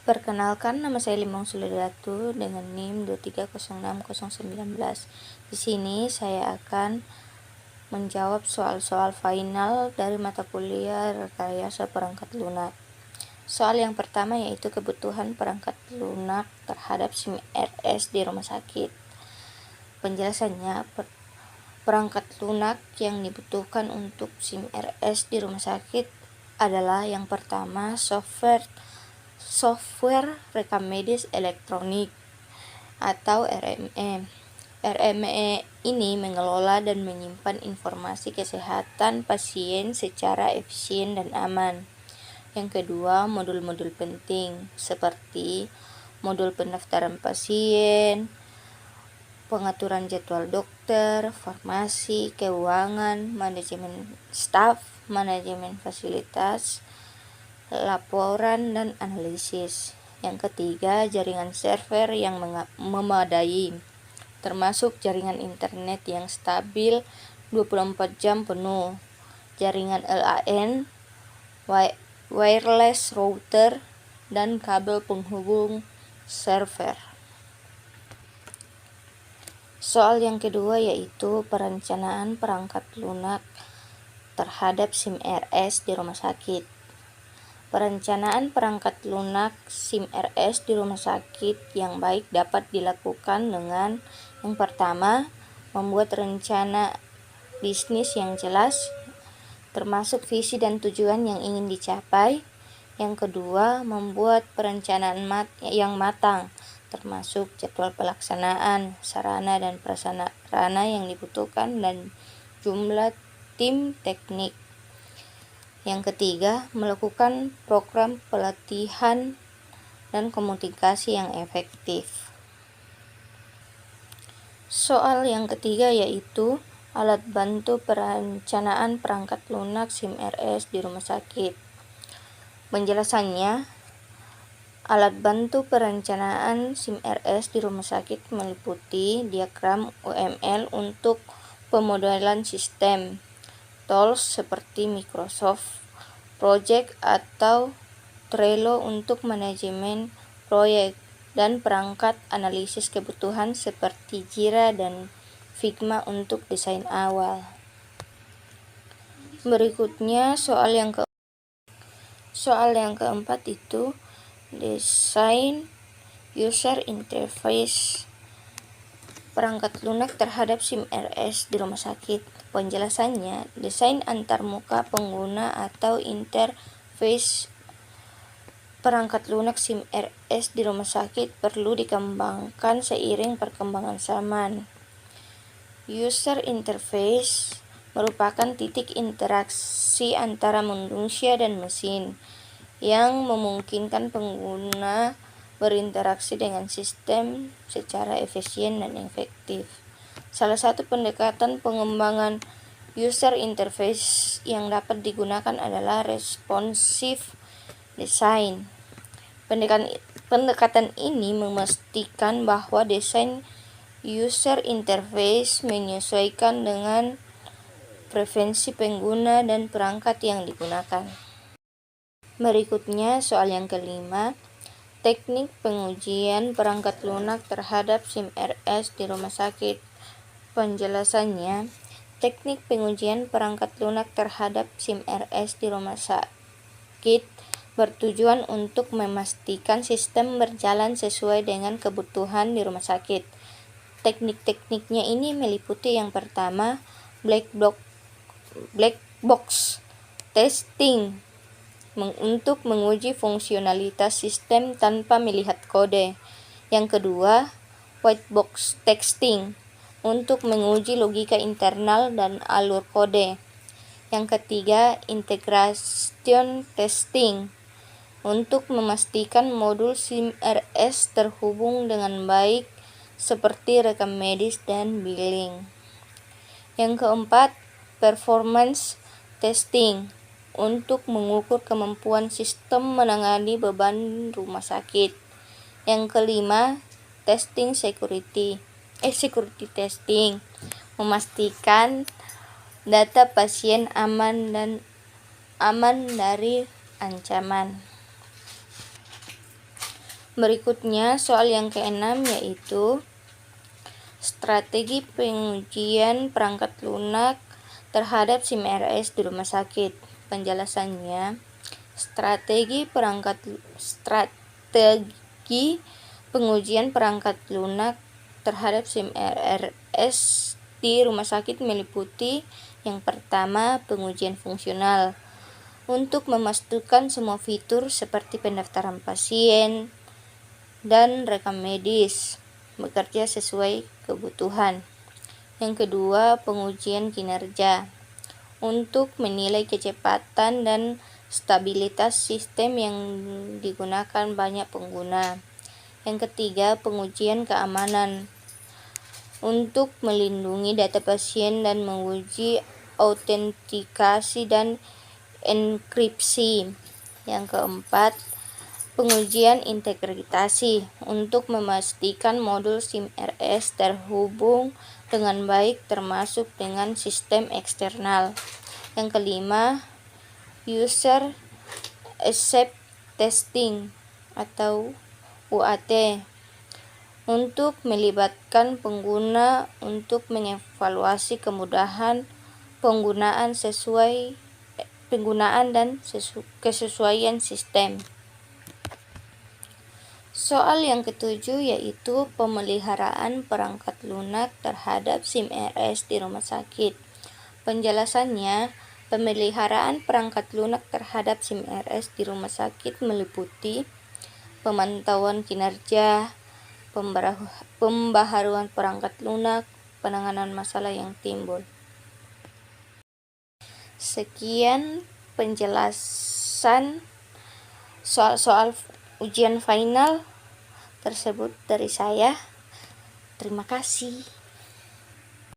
Perkenalkan, nama saya Limong Suledatu dengan NIM 2306019. Di sini saya akan menjawab soal-soal final dari mata kuliah Rekayasa Perangkat Lunak. Soal yang pertama yaitu kebutuhan perangkat lunak terhadap SIM RS di rumah sakit. Penjelasannya, perangkat lunak yang dibutuhkan untuk SIM RS di rumah sakit adalah yang pertama software rekam medis elektronik atau RME. RME ini mengelola dan menyimpan informasi kesehatan pasien secara efisien dan aman. Yang kedua, modul-modul penting seperti modul pendaftaran pasien, pengaturan jadwal dokter, farmasi, keuangan, manajemen staf, manajemen fasilitas, laporan dan analisis. Yang ketiga, jaringan server yang memadai, termasuk jaringan internet yang stabil 24 jam penuh, jaringan LAN, wireless router, dan kabel penghubung server. Soal yang kedua yaitu perencanaan perangkat lunak terhadap SIM RS di rumah sakit. Perencanaan perangkat lunak SIM RS di rumah sakit yang baik dapat dilakukan dengan yang pertama, membuat rencana bisnis yang jelas, termasuk visi dan tujuan yang ingin dicapai. Yang kedua, membuat perencanaan yang matang, termasuk jadwal pelaksanaan, sarana dan prasarana yang dibutuhkan, dan jumlah tim teknik. Yang ketiga, melakukan program pelatihan dan komunikasi yang efektif. Soal yang ketiga yaitu alat bantu perencanaan perangkat lunak SIM RS di rumah sakit. Penjelasannya, alat bantu perencanaan SIM RS di rumah sakit meliputi diagram UML untuk pemodelan sistem, tools seperti Microsoft Project atau Trello untuk manajemen proyek, dan perangkat analisis kebutuhan seperti Jira dan Figma untuk desain awal. Berikutnya soal yang keempat itu desain user interface perangkat lunak terhadap SIM RS di rumah sakit. Penjelasannya, desain antarmuka pengguna atau interface perangkat lunak SIM RS di rumah sakit perlu dikembangkan seiring perkembangan zaman. User interface merupakan titik interaksi antara manusia dan mesin yang memungkinkan pengguna berinteraksi dengan sistem secara efisien dan efektif. Salah satu pendekatan pengembangan user interface yang dapat digunakan adalah responsive design. Pendekatan ini memastikan bahwa desain user interface menyesuaikan dengan preferensi pengguna dan perangkat yang digunakan. Berikutnya soal yang kelima, teknik pengujian perangkat lunak terhadap SIM RS di rumah sakit. Penjelasannya, teknik pengujian perangkat lunak terhadap SIM RS di rumah sakit bertujuan untuk memastikan sistem berjalan sesuai dengan kebutuhan di rumah sakit. Teknik-tekniknya ini meliputi yang pertama, black box testing untuk menguji fungsionalitas sistem tanpa melihat kode. Yang kedua, white box testing untuk menguji logika internal dan alur kode. Yang ketiga, integration testing untuk memastikan modul SIM RS terhubung dengan baik seperti rekam medis dan billing. Yang keempat, performance testing untuk mengukur kemampuan sistem menangani beban rumah sakit. Yang kelima, security testing, memastikan data pasien aman dari ancaman. Berikutnya soal yang keenam yaitu strategi pengujian perangkat lunak terhadap SIM RS di rumah sakit. Penjelasannya, strategi pengujian perangkat lunak terhadap SIM RS di rumah sakit meliputi yang pertama, pengujian fungsional untuk memastikan semua fitur seperti pendaftaran pasien dan rekam medis bekerja sesuai kebutuhan. Yang kedua, pengujian kinerja untuk menilai kecepatan dan stabilitas sistem yang digunakan banyak pengguna. Yang ketiga, pengujian keamanan untuk melindungi data pasien dan menguji autentikasi dan enkripsi. Yang keempat, pengujian integritas untuk memastikan modul SIM RS terhubung dengan baik termasuk dengan sistem eksternal. Yang kelima, user accept testing atau UAT untuk melibatkan pengguna untuk mengevaluasi kemudahan penggunaan dan kesesuaian sistem. Soal yang ketujuh yaitu pemeliharaan perangkat lunak terhadap SIM RS di rumah sakit. Penjelasannya, pemeliharaan perangkat lunak terhadap SIM RS di rumah sakit meliputi pemantauan kinerja, pembaharuan perangkat lunak, penanganan masalah yang timbul. Sekian penjelasan soal-soal ujian final tersebut dari saya. Terima kasih.